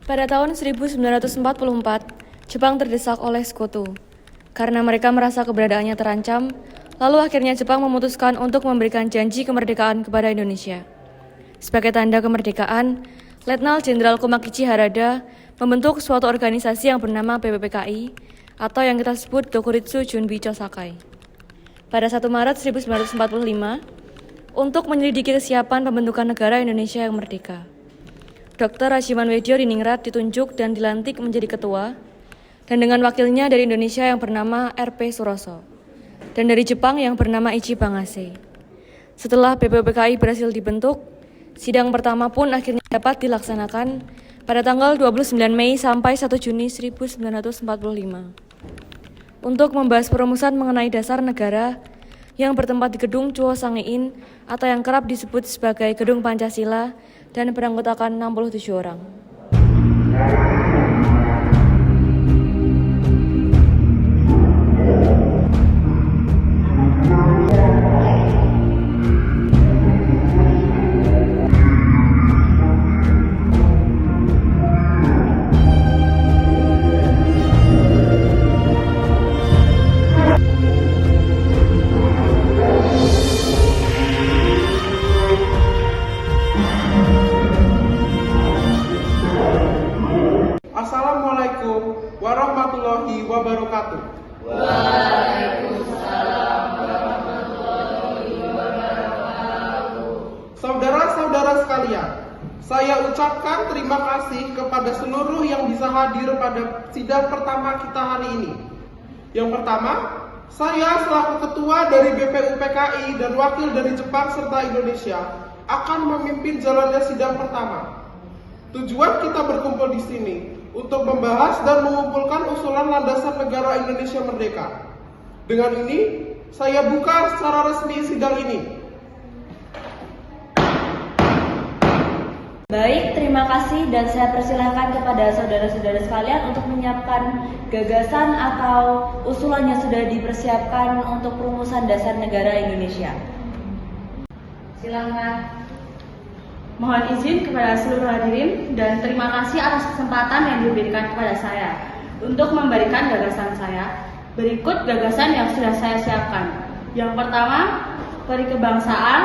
Pada tahun 1944, Jepang terdesak oleh sekutu. Karena mereka merasa keberadaannya terancam, lalu akhirnya Jepang memutuskan untuk memberikan janji kemerdekaan kepada Indonesia. Sebagai tanda kemerdekaan, Letnan Jenderal Komakichi Harada membentuk suatu organisasi yang bernama BPPKI atau yang kita sebut Dokuritsu Junbi Chosakai. Pada 1 Maret 1945, untuk menyelidiki kesiapan pembentukan negara Indonesia yang merdeka. Dr. Rajimanwedyo Diningrat ditunjuk dan dilantik menjadi ketua, dan dengan wakilnya dari Indonesia yang bernama R.P. Suroso, dan dari Jepang yang bernama Ichi Bangase. Setelah BPPKI berhasil dibentuk, sidang pertama pun akhirnya dapat dilaksanakan pada tanggal 29 Mei sampai 1 Juni 1945. Untuk membahas perumusan mengenai dasar negara yang bertempat di Gedung Chuo Sangein atau yang kerap disebut sebagai Gedung Pancasila dan beranggotakan 67 orang. Assalamualaikum warahmatullahi wabarakatuh. Waalaikumsalam warahmatullahi wabarakatuh. Saudara-saudara sekalian, saya ucapkan terima kasih kepada seluruh yang bisa hadir pada sidang pertama kita hari ini. Yang pertama, saya selaku ketua dari BPUPKI dan wakil dari Jepang serta Indonesia akan memimpin jalannya sidang pertama. Tujuan kita berkumpul di sini untuk membahas dan mengumpulkan usulan landasan negara Indonesia merdeka. Dengan ini, saya buka secara resmi sidang ini. Baik, terima kasih dan saya persilakan kepada saudara-saudara sekalian untuk menyiapkan gagasan atau usulan yang sudah dipersiapkan untuk perumusan dasar negara Indonesia. Silakan. Mohon izin kepada seluruh hadirin dan terima kasih atas kesempatan yang diberikan kepada saya untuk memberikan gagasan saya. Berikut gagasan yang sudah saya siapkan. Yang pertama, peri kebangsaan,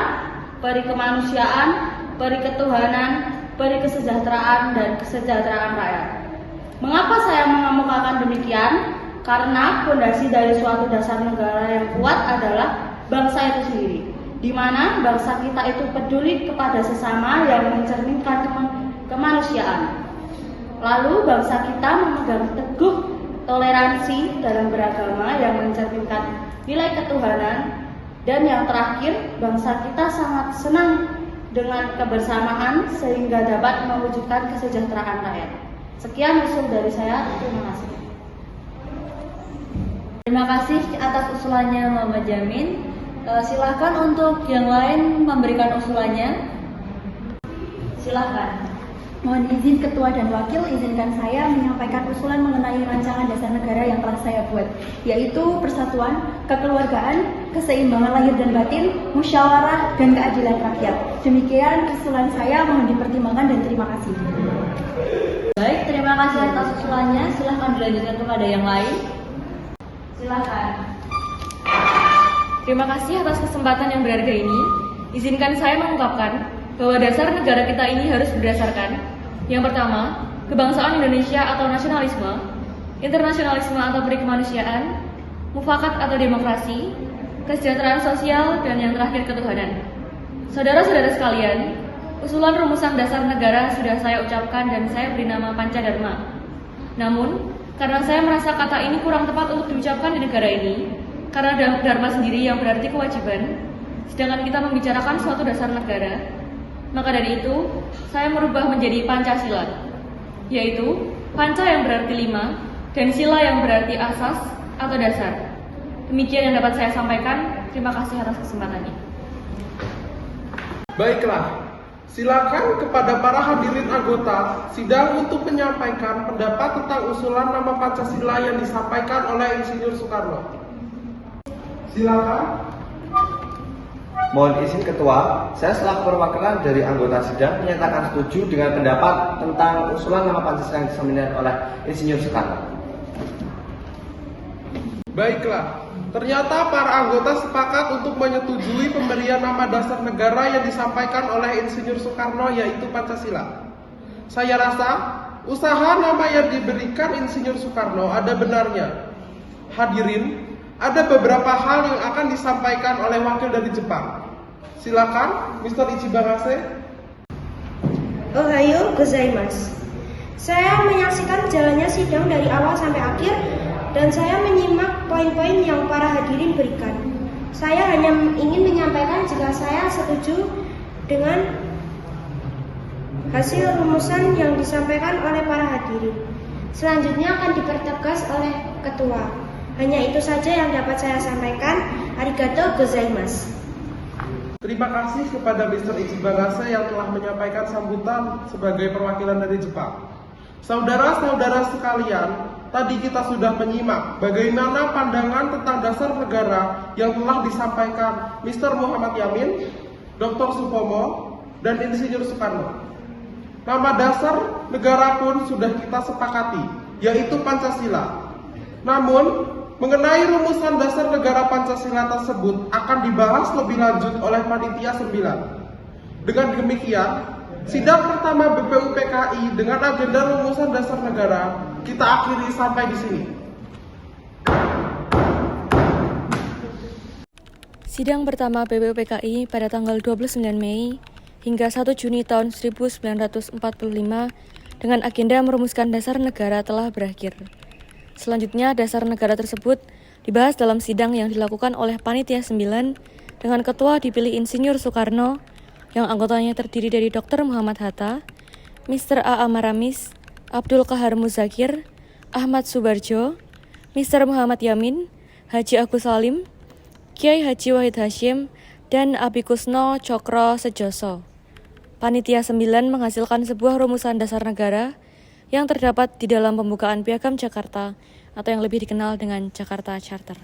peri kemanusiaan, peri ketuhanan, peri kesejahteraan, dan kesejahteraan rakyat. Mengapa saya mengemukakan demikian? Karena fondasi dari suatu dasar negara yang kuat adalah bangsa itu sendiri, di mana bangsa kita itu peduli kepada sesama yang mencerminkan kemanusiaan. Lalu bangsa kita memegang teguh toleransi dalam beragama yang mencerminkan nilai ketuhanan. Dan yang terakhir, bangsa kita sangat senang dengan kebersamaan sehingga dapat mewujudkan kesejahteraan rakyat. Sekian usul dari saya, terima kasih. Terima kasih atas usulannya Muhammad Jamin. Silakan untuk yang lain memberikan usulannya. Silakan. Mohon izin Ketua dan Wakil, izinkan saya menyampaikan usulan mengenai rancangan dasar negara yang telah saya buat, yaitu persatuan, kekeluargaan, keseimbangan lahir dan batin, musyawarah, dan keadilan rakyat. Demikian usulan saya, mohon dipertimbangkan dan terima kasih. Baik, terima kasih atas usulannya. Silakan dilanjutkan kepada yang lain. Silakan. Terima kasih atas kesempatan yang berharga ini. Izinkan saya mengungkapkan bahwa dasar negara kita ini harus berdasarkan yang pertama, kebangsaan Indonesia atau nasionalisme, internasionalisme atau peri kemanusiaan, mufakat atau demokrasi, kesejahteraan sosial, dan yang terakhir ketuhanan. Saudara-saudara sekalian, usulan rumusan dasar negara sudah saya ucapkan dan saya beri nama Pancadharma. Namun, karena saya merasa kata ini kurang tepat untuk diucapkan di negara ini, karena dharma sendiri yang berarti kewajiban, sedangkan kita membicarakan suatu dasar negara, maka dari itu saya merubah menjadi Pancasila, yaitu Panca yang berarti 5 dan Sila yang berarti asas atau dasar. Demikian yang dapat saya sampaikan. Terima kasih atas kesempatannya. Baiklah, silakan kepada para hadirin anggota sidang untuk menyampaikan pendapat tentang usulan nama Pancasila yang disampaikan oleh Insinyur Soekarno. Silakan. Mohon izin Ketua, saya selaku perwakilan dari anggota sidang menyatakan setuju dengan pendapat tentang usulan nama Pancasila yang disampaikan oleh Insinyur Soekarno. Baiklah, ternyata para anggota sepakat untuk menyetujui pemberian nama dasar negara yang disampaikan oleh Insinyur Soekarno, yaitu Pancasila. Saya rasa usaha nama yang diberikan Insinyur Soekarno ada benarnya. Hadirin, ada beberapa hal yang akan disampaikan oleh wakil dari Jepang. Silakan, Mr. Ichibagase. Ohayo gozaimasu. Saya menyaksikan jalannya sidang dari awal sampai akhir dan saya menyimak poin-poin yang para hadirin berikan. Saya hanya ingin menyampaikan jika saya setuju dengan hasil rumusan yang disampaikan oleh para hadirin. Selanjutnya akan dipertegas oleh ketua. Hanya itu saja yang dapat saya sampaikan. Arigato gozaimasu. Terima kasih kepada Mr. Ichibagase yang telah menyampaikan sambutan sebagai perwakilan dari Jepang. Saudara-saudara sekalian, tadi kita sudah menyimak bagaimana pandangan tentang dasar negara yang telah disampaikan Mr. Muhammad Yamin, Dr. Supomo, dan Insinyur Soekarno. Nama dasar negara pun sudah kita sepakati, yaitu Pancasila. Namun, mengenai rumusan dasar negara Pancasila tersebut akan dibahas lebih lanjut oleh Panitia 9. Dengan demikian, sidang pertama BPUPKI dengan agenda rumusan dasar negara kita akhiri sampai di sini. Sidang pertama BPUPKI pada tanggal 29 Mei hingga 1 Juni tahun 1945 dengan agenda merumuskan dasar negara telah berakhir. Selanjutnya, dasar negara tersebut dibahas dalam sidang yang dilakukan oleh Panitia 9 dengan ketua dipilih Insinyur Soekarno yang anggotanya terdiri dari Dr. Muhammad Hatta, Mr. A. Maramis, Abdul Qahar Muzakir, Ahmad Subarjo, Mr. Muhammad Yamin, Haji Agus Salim, Kiai Haji Wahid Hashim, dan Abikusno Cokro Sejoso. Panitia 9 menghasilkan sebuah rumusan dasar negara yang terdapat di dalam pembukaan Piagam Jakarta atau yang lebih dikenal dengan Jakarta Charter.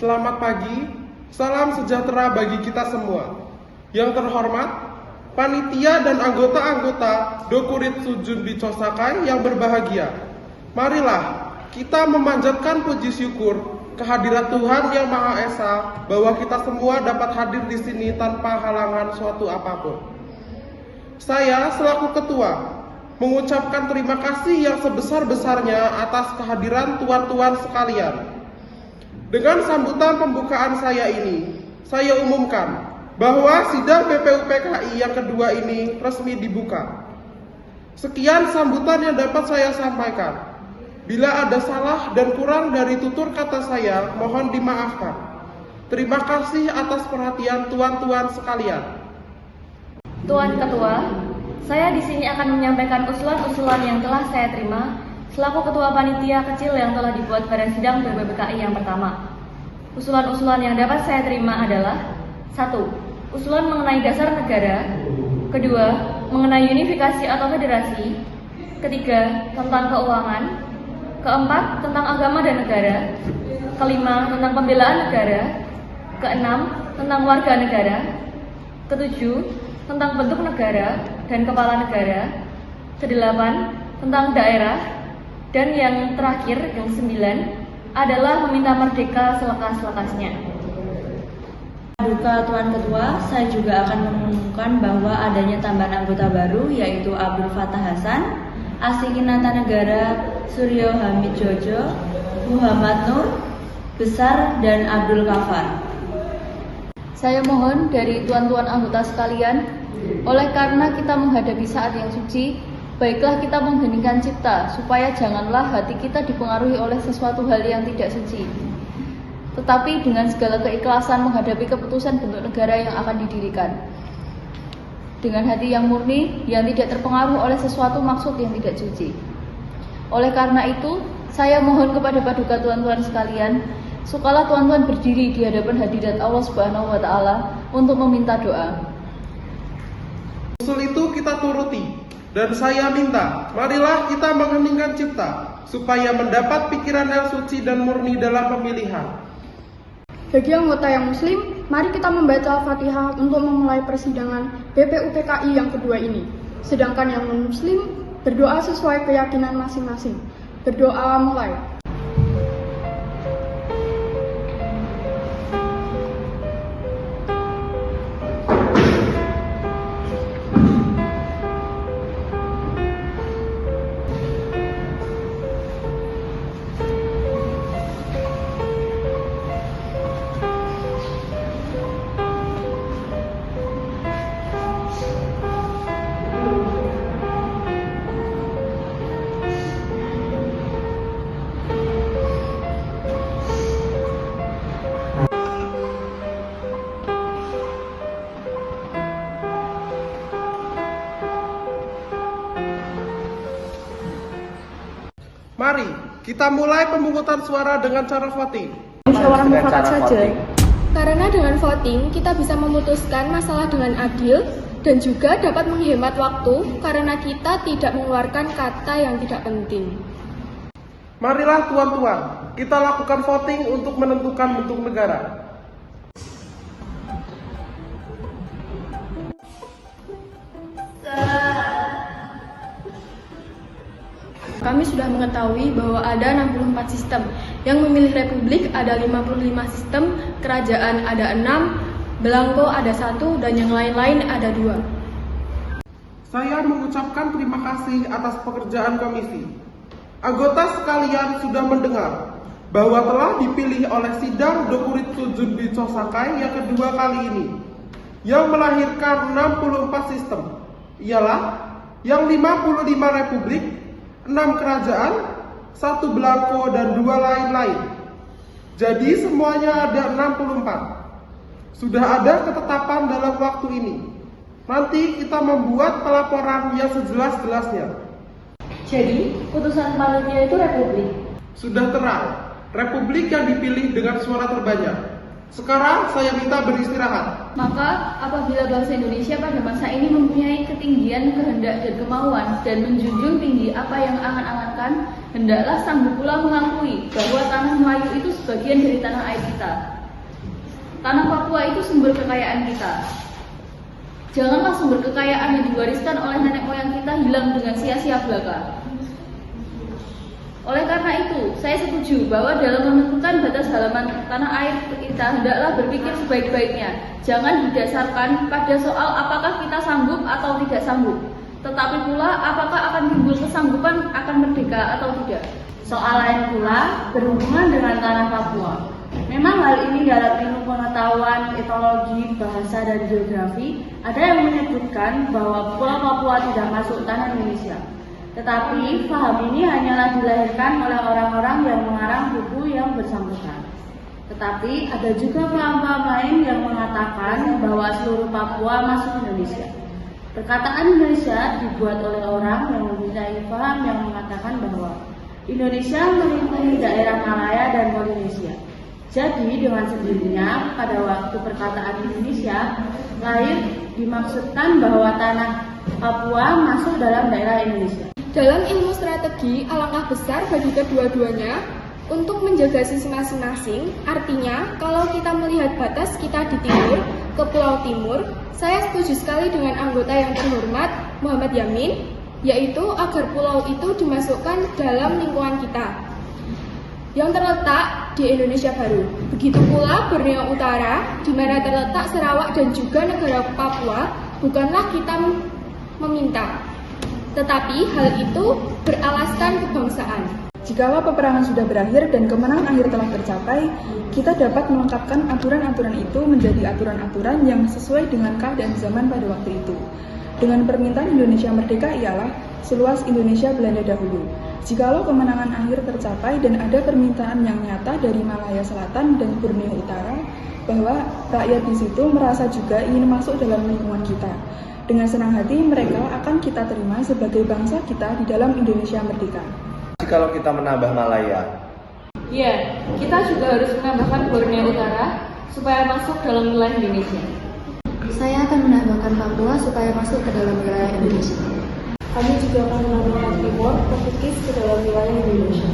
Selamat pagi, salam sejahtera bagi kita semua. Yang terhormat, panitia dan anggota-anggota Dokuritsu Junbi Chosakai yang berbahagia. Marilah kita memanjatkan puji syukur kehadirat Tuhan Yang Maha Esa bahwa kita semua dapat hadir di sini tanpa halangan suatu apapun. Saya selaku ketua mengucapkan terima kasih yang sebesar-besarnya atas kehadiran tuan-tuan sekalian. Dengan sambutan pembukaan saya ini, saya umumkan bahwa sidang BPUPKI yang kedua ini resmi dibuka. Sekian sambutan yang dapat saya sampaikan. Bila ada salah dan kurang dari tutur kata saya, mohon dimaafkan. Terima kasih atas perhatian tuan-tuan sekalian. Tuan Ketua, saya di sini akan menyampaikan usulan-usulan yang telah saya terima selaku Ketua Panitia kecil yang telah dibuat pada sidang BPUPKI yang pertama. Usulan-usulan yang dapat saya terima adalah: 1. Usulan mengenai dasar negara. 2. Mengenai unifikasi atau federasi. 3. Tentang keuangan. 4. Tentang agama dan negara. 5. Tentang pembelaan negara. 6. Tentang warga negara. 7. Tentang bentuk negara dan kepala negara. 8. Tentang daerah. Dan yang terakhir, yang 9, adalah meminta merdeka selekas-lekasnya. Duka Tuan Ketua, saya juga akan mengumumkan bahwa adanya tambahan anggota baru yaitu Abdul Fattah Hasan, Asikinata Negara Suryo Hamid Jojo, Muhammad Nur Besar, dan Abdul Kafar. Saya mohon dari tuan-tuan anggota sekalian, oleh karena kita menghadapi saat yang suci, baiklah kita mengheningkan cipta, supaya janganlah hati kita dipengaruhi oleh sesuatu hal yang tidak suci. Tetapi dengan segala keikhlasan menghadapi keputusan bentuk negara yang akan didirikan. dengan hati yang murni, yang tidak terpengaruh oleh sesuatu maksud yang tidak suci. Oleh karena itu, saya mohon kepada Paduka Tuan-tuan sekalian, sukalah Tuan-tuan berdiri di hadapan hadirat Allah Subhanahu wa Ta'ala untuk meminta doa. Usul itu kita turuti, dan saya minta, marilah kita mengheningkan cipta, supaya mendapat pikiran yang suci dan murni dalam pemilihan. Bagi anggota yang muslim, mari kita membaca Al-Fatihah untuk memulai persidangan BPUPKI yang kedua ini. Sedangkan yang non-muslim berdoa sesuai keyakinan masing-masing. Berdoa mulai. Mari kita mulai pemungutan suara dengan cara voting. Musyawarah Dengan mufakat cara saja. voting. Karena dengan voting kita bisa memutuskan masalah dengan adil dan juga dapat menghemat waktu karena kita tidak mengeluarkan kata yang tidak penting. Marilah tuan-tuan, kita lakukan voting untuk menentukan bentuk negara. Kami sudah mengetahui bahwa ada 64 sistem. Yang memilih republik ada 55 sistem, kerajaan ada 6, belangko ada 1, dan yang lain-lain ada 2. Saya mengucapkan terima kasih atas pekerjaan komisi. Anggota sekalian sudah mendengar bahwa telah dipilih oleh sidang Dokuritsu Junbicho Sakai yang kedua kali ini, yang melahirkan 64 sistem, ialah yang 55 republik, 6 kerajaan, 1 belangko, dan 2 lain-lain. Jadi semuanya ada 64. Sudah ada ketetapan dalam waktu ini. Nanti kita membuat pelaporan yang sejelas-jelasnya. Jadi, putusan panitia itu republik. Sudah terang, republik yang dipilih dengan suara terbanyak. Sekarang saya minta beristirahat. Maka, apabila bangsa Indonesia pada masa ini mempunyai ketinggian kehendak dan kemauan dan menjunjung tinggi apa yang angan-angankan, hendaklah sanggup pula mengakui bahwa tanah Melayu itu sebagian dari tanah air kita. Tanah Papua itu sumber kekayaan kita. Janganlah sumber kekayaan yang diwariskan oleh nenek moyang kita hilang dengan sia-sia belaka. Oleh karena itu, saya setuju bahwa dalam menentukan batas halaman tanah air kita hendaklah berpikir sebaik-baiknya. Jangan didasarkan pada soal apakah kita sanggup atau tidak sanggup, tetapi pula apakah akan timbul kesanggupan akan merdeka atau tidak. Soal lain pula berhubungan dengan tanah Papua. Memang hal ini dalam ilmu pengetahuan, etnologi, bahasa, dan geografi ada yang menyebutkan bahwa Pulau Papua tidak masuk tanah Indonesia. Tetapi paham ini hanyalah dilahirkan oleh orang-orang yang mengarang buku yang bersangkutan. Tetapi ada juga paham-paham lain yang mengatakan bahwa seluruh Papua masuk Indonesia. Perkataan Indonesia dibuat oleh orang yang mempunyai paham yang mengatakan bahwa Indonesia meliputi daerah Malaya dan Polinesia. Jadi dengan sendirinya pada waktu perkataan Indonesia lahir dimaksudkan bahwa tanah Papua masuk dalam daerah Indonesia. Dalam ilmu strategi, alangkah besar bagi kedua-duanya untuk menjaga sisi masing-masing. Artinya, kalau kita melihat batas kita di timur ke Pulau Timur, saya setuju sekali dengan anggota yang terhormat Muhammad Yamin, yaitu agar pulau itu dimasukkan dalam lingkungan kita yang terletak di Indonesia Baru. Begitu pula Borneo Utara, di mana terletak Sarawak dan juga negara Papua, bukanlah kita meminta, tetapi hal itu beralaskan kebangsaan. Jikalau peperangan sudah berakhir dan kemenangan akhir telah tercapai, kita dapat melengkapkan aturan-aturan itu menjadi aturan-aturan yang sesuai dengan keadaan zaman pada waktu itu. Dengan permintaan Indonesia merdeka ialah seluas Indonesia Belanda dahulu. Jikalau kemenangan akhir tercapai dan ada permintaan yang nyata dari Malaya Selatan dan Borneo Utara bahwa rakyat di situ merasa juga ingin masuk dalam lingkungan kita, Dengan senang hati mereka akan kita terima sebagai bangsa kita di dalam Indonesia merdeka. Kalau kita menambah Malaya, Ya, kita juga harus menambahkan Borneo Utara supaya masuk dalam wilayah Indonesia. Saya akan menambahkan Papua supaya masuk ke dalam wilayah Indonesia. Kami juga akan menambahkan Timor, Portugis ke dalam wilayah Indonesia.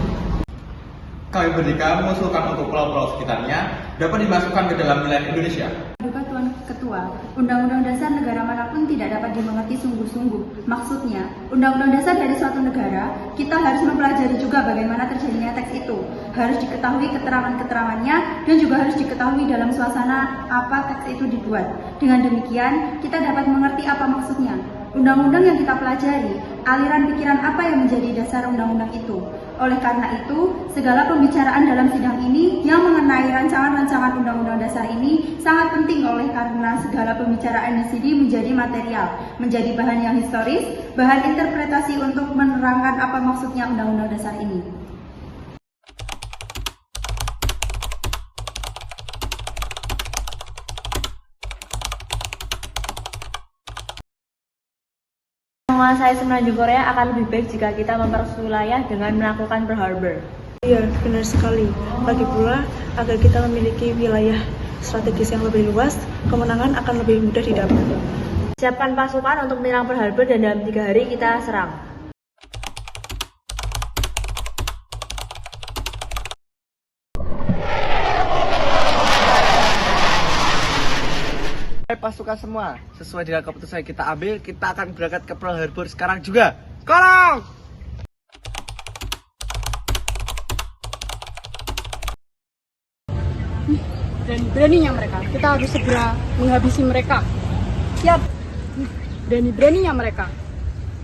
Kami Merdeka mengusulkan untuk pulau-pulau sekitarnya dapat dimasukkan ke dalam wilayah Indonesia. Paduka Tuan Ketua, Undang-Undang Dasar negara manapun tidak dapat dimengerti sungguh-sungguh. Maksudnya, Undang-Undang Dasar dari suatu negara, kita harus mempelajari juga bagaimana terjadinya teks itu. Harus diketahui keterangan-keterangannya dan juga harus diketahui dalam suasana apa teks itu dibuat. Dengan demikian, kita dapat mengerti apa maksudnya. Undang-undang yang kita pelajari, aliran pikiran apa yang menjadi dasar undang-undang itu. Oleh karena itu, segala pembicaraan dalam sidang ini yang mengenai rancangan-rancangan undang-undang dasar ini sangat penting oleh karena segala pembicaraan di sini menjadi material, menjadi bahan yang historis, bahan interpretasi untuk menerangkan apa maksudnya undang-undang dasar ini. Menguasai semenanjung Korea akan lebih baik jika kita memperluas wilayah dengan melakukan Pearl Harbor. Iya, benar sekali. Lagi pula, agar kita memiliki wilayah strategis yang lebih luas, kemenangan akan lebih mudah didapat. Siapkan pasukan untuk menyerang Pearl Harbor dan dalam 3 hari kita serang. pasukan semua, sesuai dengan keputusan yang kita ambil, kita akan berangkat ke Pearl Harbor sekarang juga. Kolong! Berani-beraninya mereka, kita harus segera menghabisi mereka. Siap. Berani-beraninya mereka,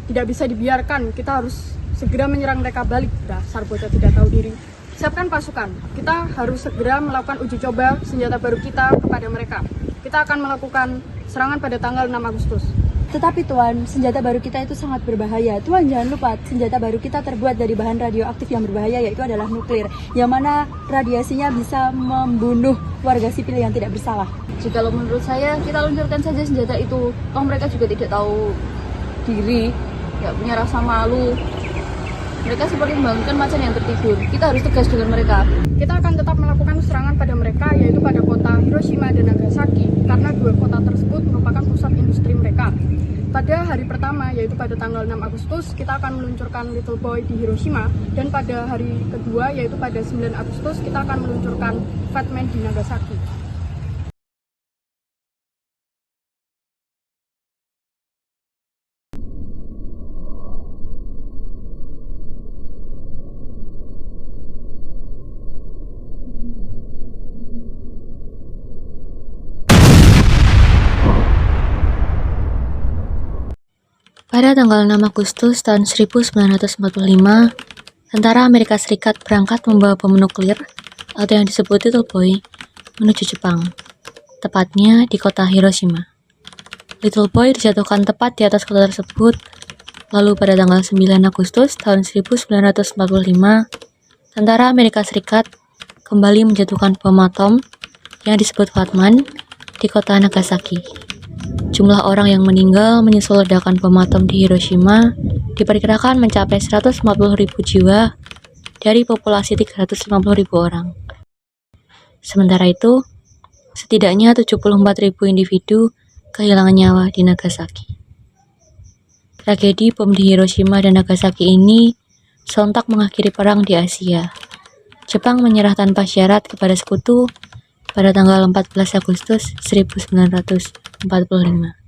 tidak bisa dibiarkan, kita harus segera menyerang mereka balik. Dasar bocah tidak tahu diri. Siapkan pasukan, kita harus segera melakukan uji coba senjata baru kita kepada mereka. Kita akan melakukan serangan pada tanggal 6 Agustus. Tetapi Tuan, senjata baru kita itu sangat berbahaya. Tuan jangan lupa, senjata baru kita terbuat dari bahan radioaktif yang berbahaya, yaitu adalah nuklir, yang mana radiasinya bisa membunuh warga sipil yang tidak bersalah. Jikalau menurut saya, kita luncurkan saja senjata itu. Toh mereka juga tidak tahu diri, tidak punya rasa malu. Mereka seperti membangunkan macan yang tertidur. Kita harus tegas dengan mereka. Kita akan tetap melakukan serangan pada mereka, yaitu pada kota Hiroshima dan Nagasaki, karena dua kota tersebut merupakan pusat industri mereka. Pada hari pertama, yaitu pada tanggal 6 Agustus, kita akan meluncurkan Little Boy di Hiroshima, dan pada hari kedua, yaitu pada 9 Agustus, kita akan meluncurkan Fat Man di Nagasaki. Pada tanggal 6 Agustus tahun 1945, tentara Amerika Serikat berangkat membawa bom nuklir atau yang disebut Little Boy menuju Jepang, tepatnya di kota Hiroshima. Little Boy dijatuhkan tepat di atas kota tersebut, lalu pada tanggal 9 Agustus tahun 1945, tentara Amerika Serikat kembali menjatuhkan bom atom yang disebut Fat Man di kota Nagasaki. Jumlah orang yang meninggal menyusul ledakan bom atom di Hiroshima diperkirakan mencapai 140.000 jiwa dari populasi 350.000 orang. Sementara itu, setidaknya 74.000 individu kehilangan nyawa di Nagasaki. Tragedi bom di Hiroshima dan Nagasaki ini sontak mengakhiri perang di Asia. Jepang menyerah tanpa syarat kepada sekutu pada tanggal 14 Agustus 1945.